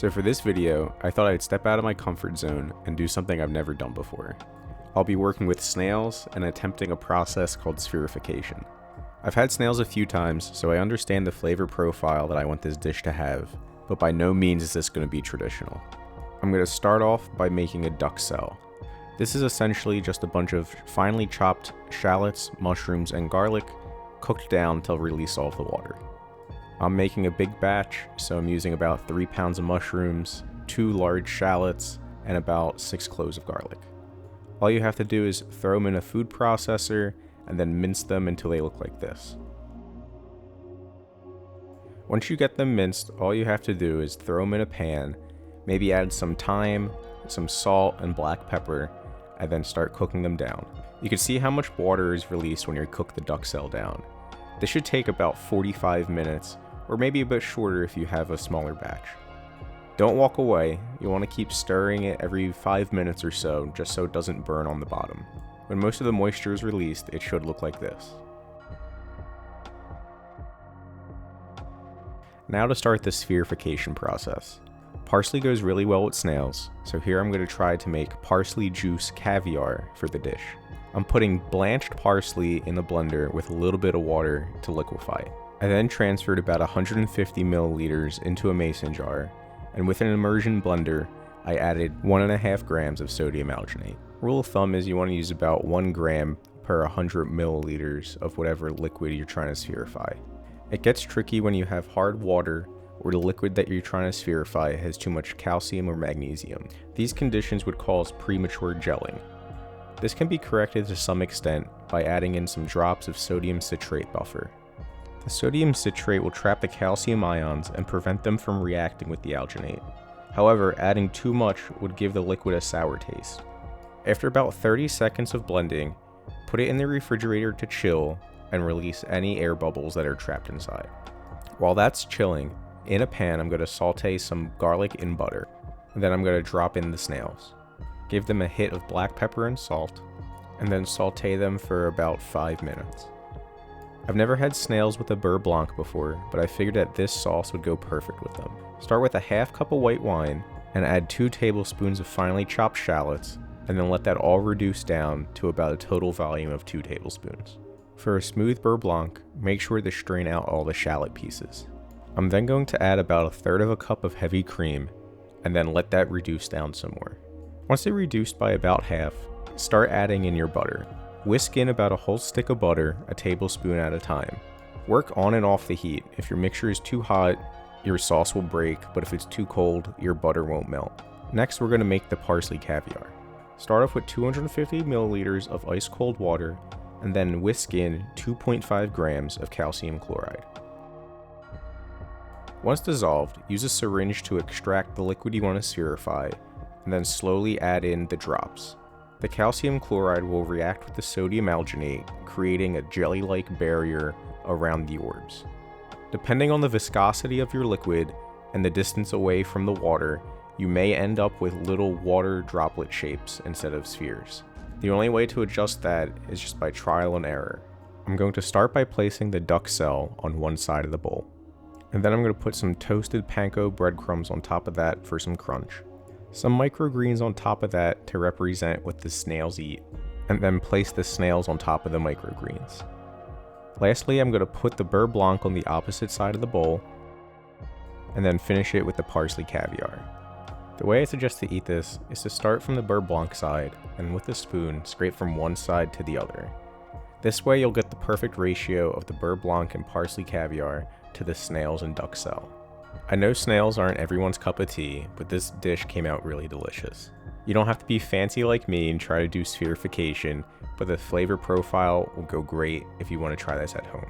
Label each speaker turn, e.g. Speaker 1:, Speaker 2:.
Speaker 1: So for this video, I thought I'd step out of my comfort zone and do something I've never done before. I'll be working with snails and attempting a process called spherification. I've had snails a few times, so I understand the flavor profile that I want this dish to have, but by no means is this going to be traditional. I'm going to start off by making a duxelle. This is essentially just a bunch of finely chopped shallots, mushrooms, and garlic, cooked down till release all of the water. I'm making a big batch, so I'm using about 3 pounds of mushrooms, 2 large shallots, and about 6 cloves of garlic. All you have to do is throw them in a food processor and then mince them until they look like this. Once you get them minced, all you have to do is throw them in a pan, maybe add some thyme, some salt, and black pepper, and then start cooking them down. You can see how much water is released when you cook the duxelle down. This should take about 45 minutes, or maybe a bit shorter if you have a smaller batch. Don't walk away, you want to keep stirring it every 5 minutes or so, just so it doesn't burn on the bottom. When most of the moisture is released, it should look like this. Now to start the spherification process. Parsley goes really well with snails, so here I'm going to try to make parsley juice caviar for the dish. I'm putting blanched parsley in the blender with a little bit of water to liquefy it. I then transferred about 150 milliliters into a mason jar, and with an immersion blender, I added 1.5 grams of sodium alginate. Rule of thumb is you want to use about 1 gram per 100 milliliters of whatever liquid you're trying to spherify. It gets tricky when you have hard water or the liquid that you're trying to spherify has too much calcium or magnesium. These conditions would cause premature gelling. This can be corrected to some extent by adding in some drops of sodium citrate buffer. The sodium citrate will trap the calcium ions and prevent them from reacting with the alginate. However, adding too much would give the liquid a sour taste. After about 30 seconds of blending, put it in the refrigerator to chill and release any air bubbles that are trapped inside. While that's chilling, in a pan I'm going to saute some garlic in butter, and then I'm going to drop in the snails. Give them a hit of black pepper and salt, and then saute them for about 5 minutes. I've never had snails with a Burr Blanc before, but I figured that this sauce would go perfect with them. Start with a half cup of white wine, and add 2 tablespoons of finely chopped shallots, and then let that all reduce down to about a total volume of 2 tablespoons. For a smooth Burr Blanc, make sure to strain out all the shallot pieces. I'm then going to add about 1/3 cup of heavy cream, and then let that reduce down some more. Once it reduced by about half, start adding in your butter. Whisk in about a whole stick of butter, a tablespoon at a time. Work on and off the heat. If your mixture is too hot, your sauce will break, but if it's too cold, your butter won't melt. Next, we're going to make the parsley caviar. Start off with 250 milliliters of ice cold water, and then whisk in 2.5 grams of calcium chloride. Once dissolved, use a syringe to extract the liquid you want to spherify, and then slowly add in the drops. The calcium chloride will react with the sodium alginate, creating a jelly-like barrier around the orbs. Depending on the viscosity of your liquid and the distance away from the water, you may end up with little water droplet shapes instead of spheres. The only way to adjust that is just by trial and error. I'm going to start by placing the duxelle on one side of the bowl, and then I'm going to put some toasted panko breadcrumbs on top of that for some crunch. Some microgreens on top of that to represent what the snails eat, and then place the snails on top of the microgreens. Lastly, I'm going to put the Burr Blanc on the opposite side of the bowl, and then finish it with the parsley caviar. The way I suggest to eat this is to start from the Burr Blanc side, and with a spoon, scrape from one side to the other. This way you'll get the perfect ratio of the Burr Blanc and parsley caviar to the snails and duxelle. I know snails aren't everyone's cup of tea, but this dish came out really delicious. You don't have to be fancy like me and try to do spherification, but the flavor profile will go great if you want to try this at home.